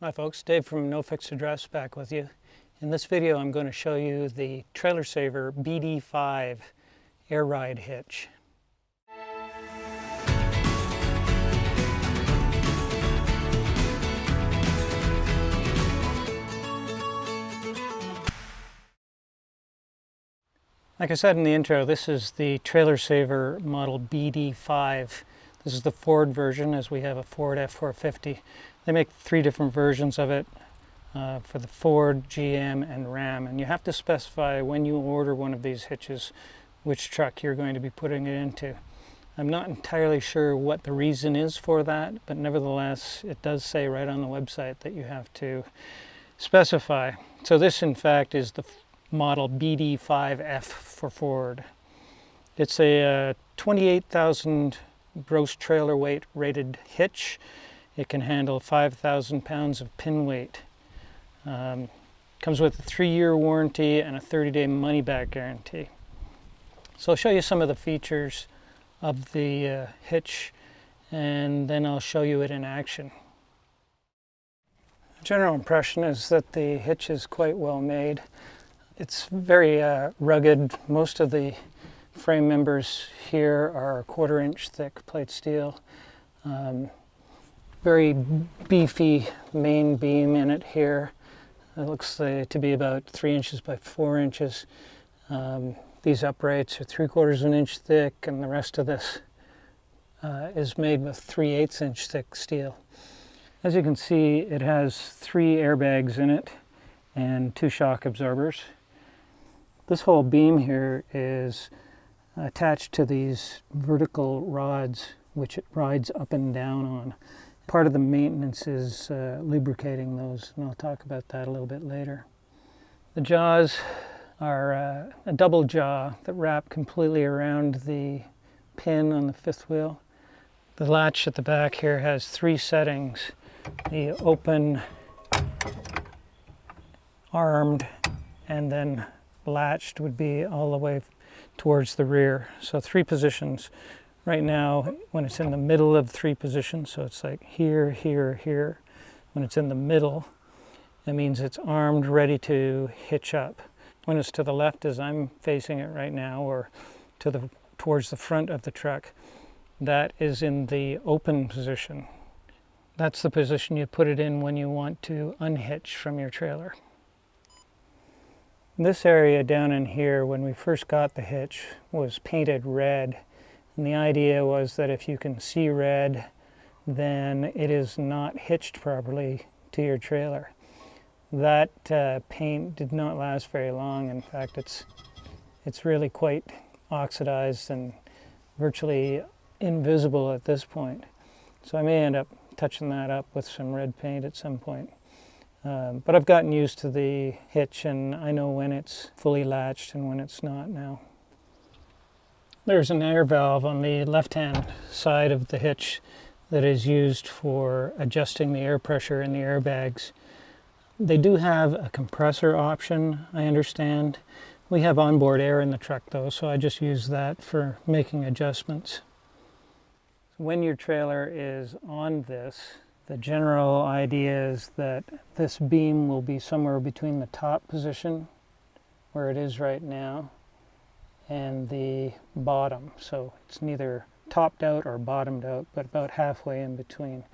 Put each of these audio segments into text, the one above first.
Hi folks, Dave from No Fixed Address back with you. In this video I'm going to show you the Trailer Saver BD5 air ride hitch. Like I said in the intro, this is the Trailer Saver model BD5. This is the Ford version, as we have a Ford F450. They make three different versions of it for the Ford, GM, and Ram. And you have to specify when you order one of these hitches which truck you're going to be putting it into. I'm not entirely sure what the reason is for that, but nevertheless, it does say right on the website that you have to specify. So this, in fact, is the model BD5F for Ford. It's a 28,000 gross trailer weight rated hitch. It can handle 5,000 pounds of pin weight. Comes with a 3-year warranty and a 30-day money-back guarantee. So I'll show you some of the features of the hitch, and then I'll show you it in action. The general impression is that the hitch is quite well made. It's very rugged. Most of the frame members here are 1/4 inch thick plate steel. Very beefy main beam in it here. It looks to be about 3 inches by 4 inches. These uprights are 3/4 inch thick, and the rest of this is made with 3/8 inch thick steel. As you can see, it has 3 airbags in it and 2 shock absorbers. This whole beam here is attached to these vertical rods which it rides up and down on. Part of the maintenance is lubricating those, and I'll talk about that a little bit later. The jaws are a double jaw that wrap completely around the pin on the fifth wheel. The latch at the back here has 3 settings: the open, armed, and then latched would be all the way towards the rear. So 3 positions. Right now, when it's in the middle of 3 positions, so it's like here, here, here. When it's in the middle, it means it's armed, ready to hitch up. When it's to the left, as I'm facing it right now, or towards the front of the truck, that is in the open position. That's the position you put it in when you want to unhitch from your trailer. This area down in here, when we first got the hitch, was painted red. And the idea was that if you can see red, then it is not hitched properly to your trailer. That paint did not last very long. In fact, it's really quite oxidized and virtually invisible at this point. So I may end up touching that up with some red paint at some point. But I've gotten used to the hitch, and I know when it's fully latched and when it's not now. There's an air valve on the left-hand side of the hitch that is used for adjusting the air pressure in the airbags. They do have a compressor option, I understand. We have onboard air in the truck though, so I just use that for making adjustments. When your trailer is on this, the general idea is that this beam will be somewhere between the top position, where it is right now, and the bottom. So it's neither topped out or bottomed out, but about halfway in between.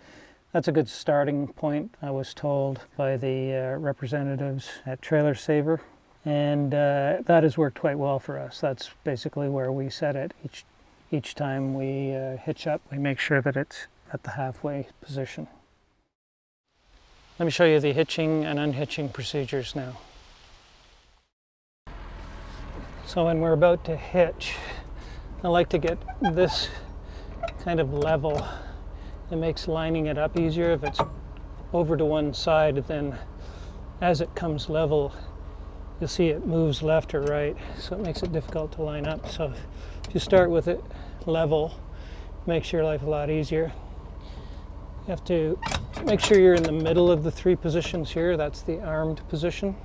That's a good starting point, I was told by the representatives at Trailer Saver, and that has worked quite well for us. That's basically where we set it. Each time we hitch up, we make sure that it's at the halfway position. Let me show you the hitching and unhitching procedures now. So when we're about to hitch, I like to get this kind of level. It makes lining it up easier. If it's over to one side, then as it comes level, you'll see it moves left or right, so it makes it difficult to line up. So if you start with it level, it makes your life a lot easier. You have to make sure you're in the middle of the 3 positions here. That's the armed position.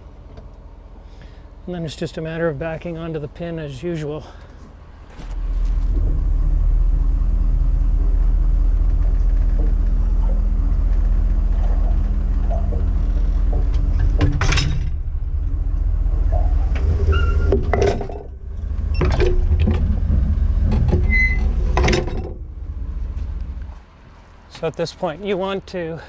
And then it's just a matter of backing onto the pin as usual. So at this point you want to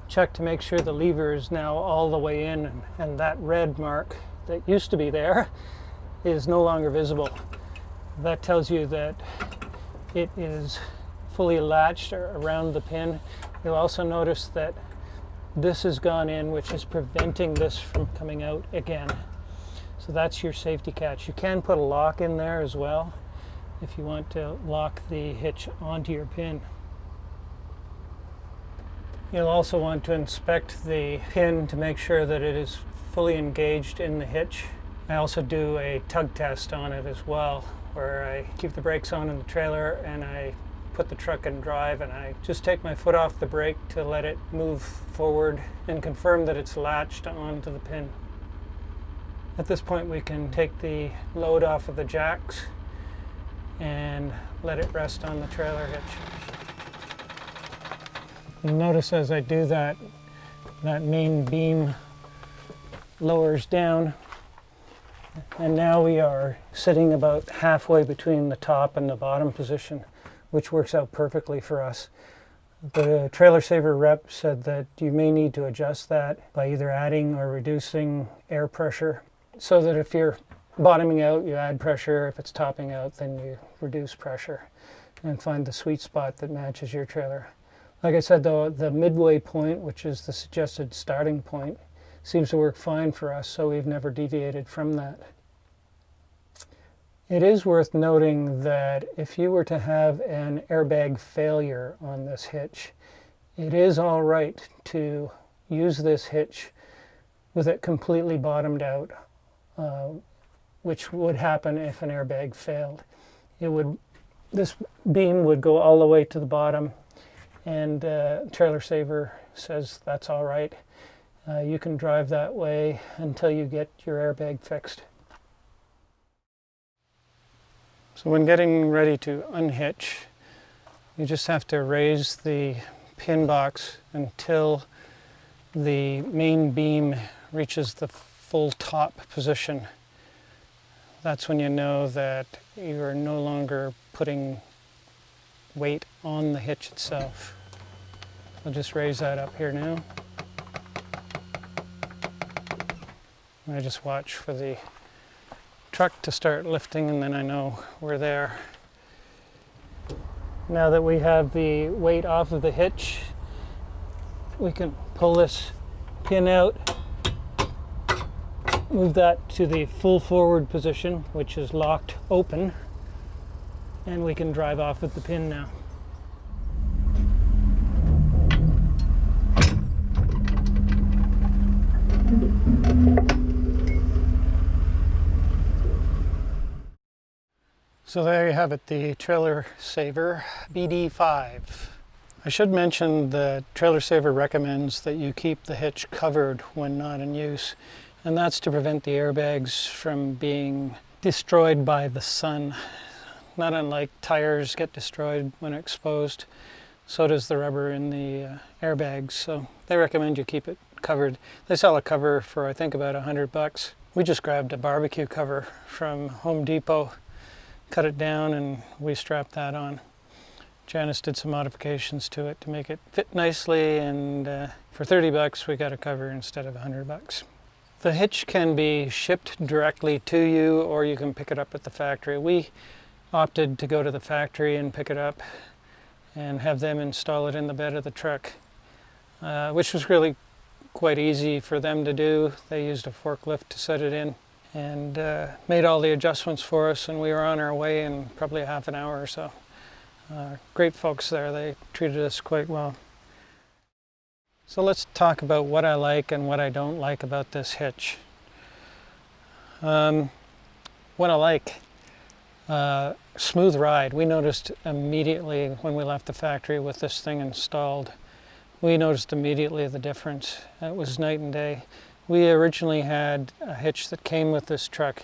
check to make sure the lever is now all the way in, and that red mark that used to be there is no longer visible. That tells you that it is fully latched around the pin. You'll also notice that this has gone in, which is preventing this from coming out again. So that's your safety catch. You can put a lock in there as well if you want to lock the hitch onto your pin. You'll also want to inspect the pin to make sure that it is fully engaged in the hitch. I also do a tug test on it as well, where I keep the brakes on in the trailer and I put the truck in drive and I just take my foot off the brake to let it move forward and confirm that it's latched onto the pin. At this point we can take the load off of the jacks and let it rest on the trailer hitch. You'll notice as I do that, that main beam lowers down, and now we are sitting about halfway between the top and the bottom position, which works out perfectly for us. The Trailer Saver rep said that you may need to adjust that by either adding or reducing air pressure, so that if you're bottoming out, you add pressure. If it's topping out, then you reduce pressure and find the sweet spot that matches your trailer. Like I said, though, the midway point, which is the suggested starting point, seems to work fine for us, so we've never deviated from that. It is worth noting that if you were to have an airbag failure on this hitch, it is all right to use this hitch with it completely bottomed out, which would happen if an airbag failed. This beam would go all the way to the bottom, and Trailer Saver says that's all right. You can drive that way until you get your airbag fixed. So when getting ready to unhitch, you just have to raise the pin box until the main beam reaches the full top position. That's when you know that you are no longer putting weight on the hitch itself. I'll just raise that up here now. I just watch for the truck to start lifting, and then I know we're there. Now that we have the weight off of the hitch, we can pull this pin out, move that to the full forward position, which is locked open, and we can drive off with the pin now. So there you have it, the Trailer Saver BD5. I should mention that Trailer Saver recommends that you keep the hitch covered when not in use, and that's to prevent the airbags from being destroyed by the sun. Not unlike tires get destroyed when exposed, so does the rubber in the airbags, so they recommend you keep it covered. They sell a cover for I think about $100. We just grabbed a barbecue cover from Home Depot, cut it down, and we strapped that on. Janice did some modifications to it to make it fit nicely, and for $30 we got a cover instead of $100. The hitch can be shipped directly to you, or you can pick it up at the factory. We opted to go to the factory and pick it up and have them install it in the bed of the truck, which was really quite easy for them to do. They used a forklift to set it in and made all the adjustments for us, and we were on our way in probably half an hour or so. Great folks there, they treated us quite well. So let's talk about what I like and what I don't like about this hitch. What I like, smooth ride. We noticed immediately when we left the factory with this thing installed, we noticed immediately the difference. It was night and day. We originally had a hitch that came with this truck.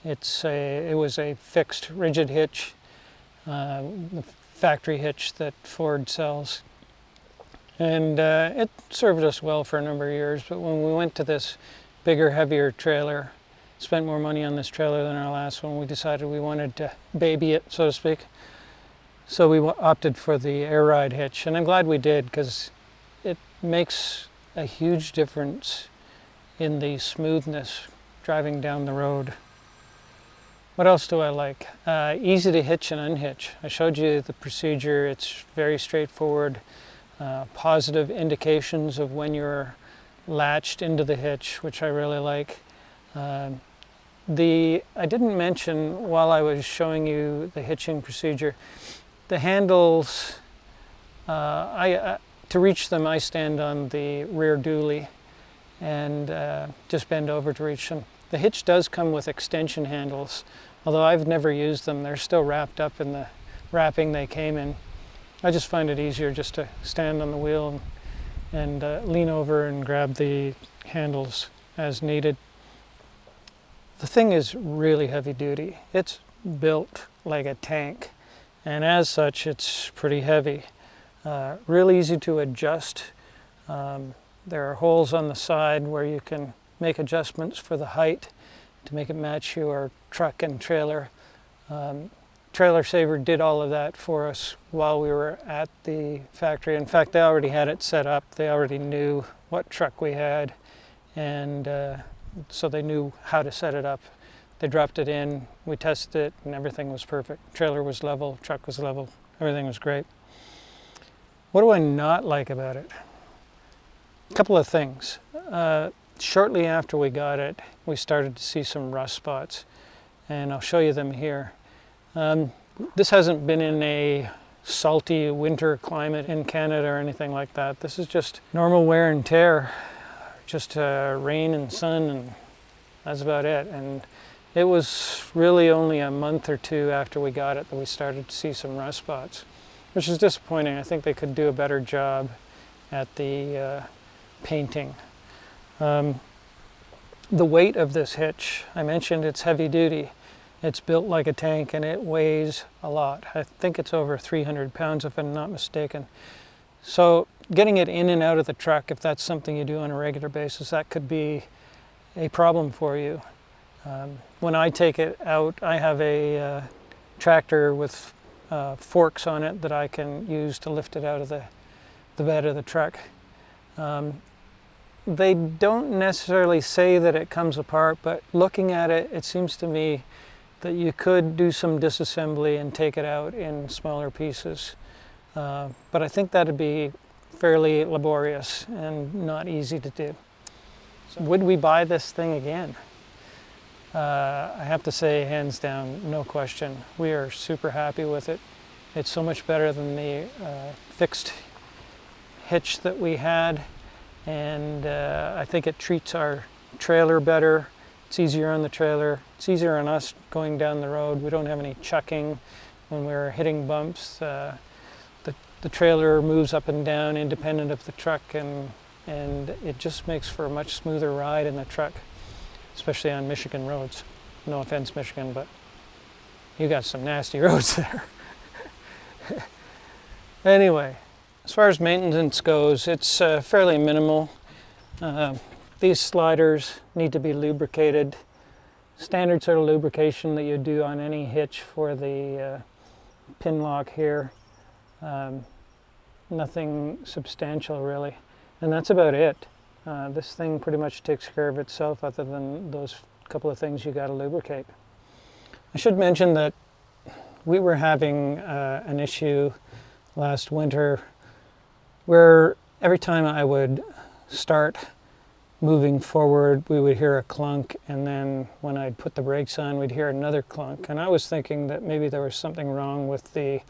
It was a fixed rigid hitch, the factory hitch that Ford sells. And it served us well for a number of years, but when we went to this bigger, heavier trailer, spent more money on this trailer than our last one, we decided we wanted to baby it, so to speak. So we opted for the air ride hitch, and I'm glad we did because it makes a huge difference in the smoothness driving down the road. What else do I like? Easy to hitch and unhitch. I showed you the procedure. It's very straightforward. Positive indications of when you're latched into the hitch, which I really like. I didn't mention while I was showing you the hitching procedure, the handles, to reach them I stand on the rear dually and just bend over to reach them. The hitch does come with extension handles, although I've never used them. They're still wrapped up in the wrapping they came in. I just find it easier just to stand on the wheel and lean over and grab the handles as needed. The thing is really heavy duty. It's built like a tank, and as such it's pretty heavy. Real easy to adjust. There are holes on the side where you can make adjustments for the height to make it match your truck and trailer. Trailer Saver did all of that for us while we were at the factory. In fact, they already had it set up. They already knew what truck we had, and so they knew how to set it up. They dropped it in, we tested it, and everything was perfect. Trailer was level, truck was level, everything was great. What do I not like about it? A couple of things. Shortly after we got it, we started to see some rust spots, and I'll show you them here. This hasn't been in a salty winter climate in Canada or anything like that. This is just normal wear and tear, just rain and sun, and that's about it. And it was really only a month or two after we got it that we started to see some rust spots, which is disappointing. I think they could do a better job at the painting. The weight of this hitch, I mentioned it's heavy duty. It's built like a tank and it weighs a lot. I think it's over 300 pounds if I'm not mistaken. So getting it in and out of the truck, if that's something you do on a regular basis, that could be a problem for you. When I take it out, I have a tractor with forks on it that I can use to lift it out of the bed of the truck. They don't necessarily say that it comes apart, but looking at it, it seems to me that you could do some disassembly and take it out in smaller pieces. But I think that'd be fairly laborious and not easy to do. So would we buy this thing again? I have to say, hands down, no question. We are super happy with it. It's so much better than the fixed hitch that we had, and I think it treats our trailer better. It's easier on the trailer. It's easier on us going down the road. We don't have any chucking when we're hitting bumps. The trailer moves up and down independent of the truck, and it just makes for a much smoother ride in the truck, especially on Michigan roads. No offense, Michigan, but you got some nasty roads there. Anyway, as far as maintenance goes, it's fairly minimal. These sliders need to be lubricated. Standard sort of lubrication that you do on any hitch for the pin lock here. Nothing substantial really. And that's about it. This thing pretty much takes care of itself other than those couple of things you got to lubricate. I should mention that we were having an issue last winter where every time I would start moving forward, we would hear a clunk, and then when I'd put the brakes on, we'd hear another clunk. And I was thinking that maybe there was something wrong with the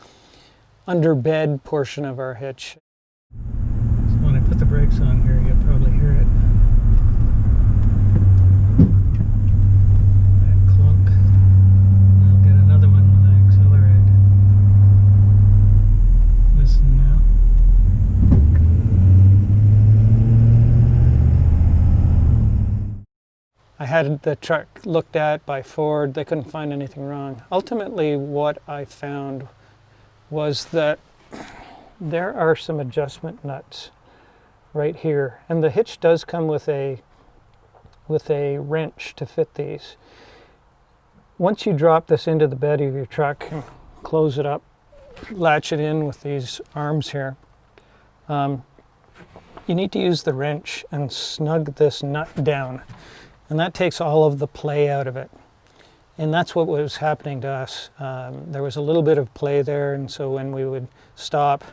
underbed portion of our hitch. So when I put the brakes on here, you'll probably hear it. That clunk. I'll get another one when I accelerate. Listen now. I had the truck looked at by Ford. They couldn't find anything wrong. Ultimately, what I found was that there are some adjustment nuts right here. And the hitch does come with a wrench to fit these. Once you drop this into the bed of your truck and close it up, latch it in with these arms here, you need to use the wrench and snug this nut down. And that takes all of the play out of it. And that's what was happening to us. There was a little bit of play there, and so when we would stop,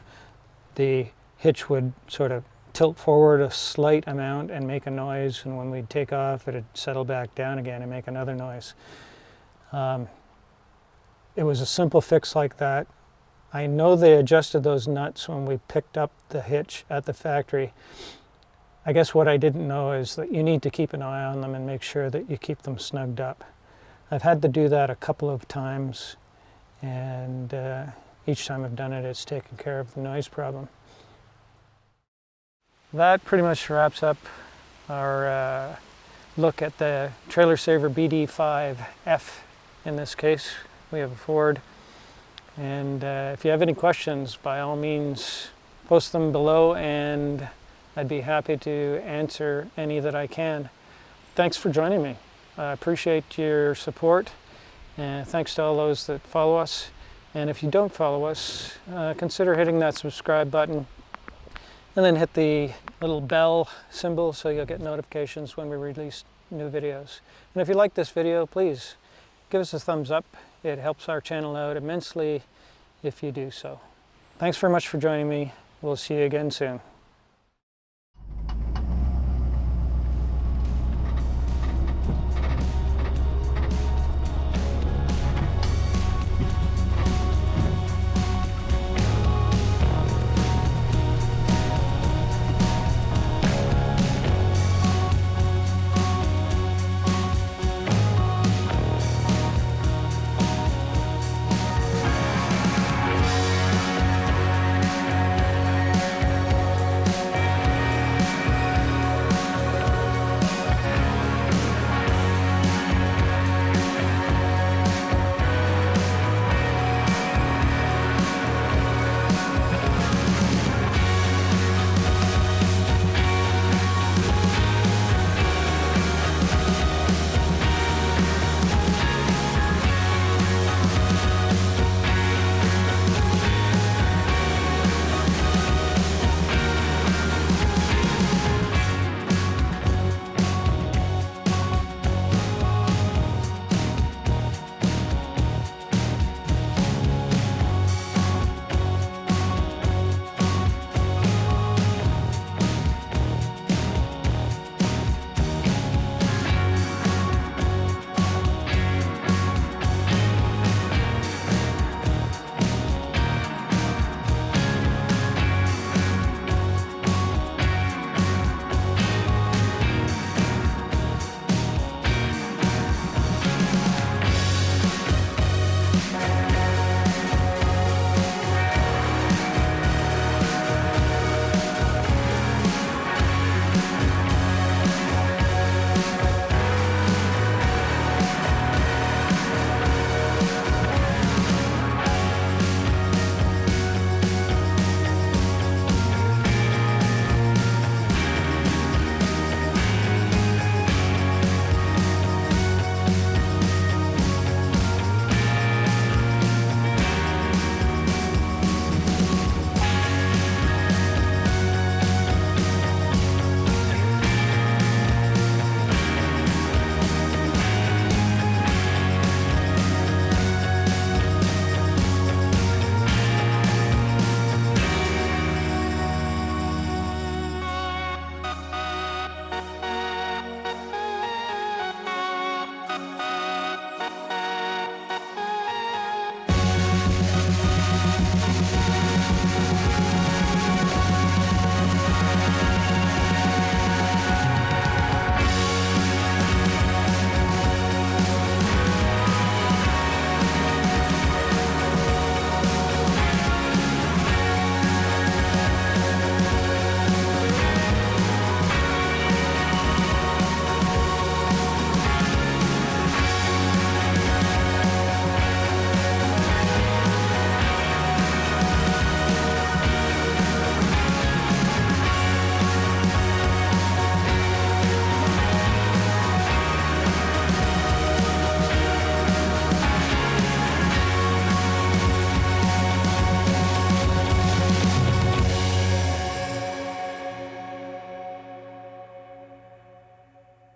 the hitch would sort of tilt forward a slight amount and make a noise, and when we'd take off, it'd settle back down again and make another noise. It was a simple fix like that. I know they adjusted those nuts when we picked up the hitch at the factory. I guess what I didn't know is that you need to keep an eye on them and make sure that you keep them snugged up. I've had to do that a couple of times, and each time I've done it, it's taken care of the noise problem. That pretty much wraps up our look at the Trailer Saver BD5F. In this case, we have a Ford. And if you have any questions, by all means, post them below, and I'd be happy to answer any that I can. Thanks for joining me. I appreciate your support, and thanks to all those that follow us. And if you don't follow us, consider hitting that subscribe button, and then hit the little bell symbol so you'll get notifications when we release new videos. And if you like this video, please give us a thumbs up. It helps our channel out immensely if you do so. Thanks very much for joining me. We'll see you again soon.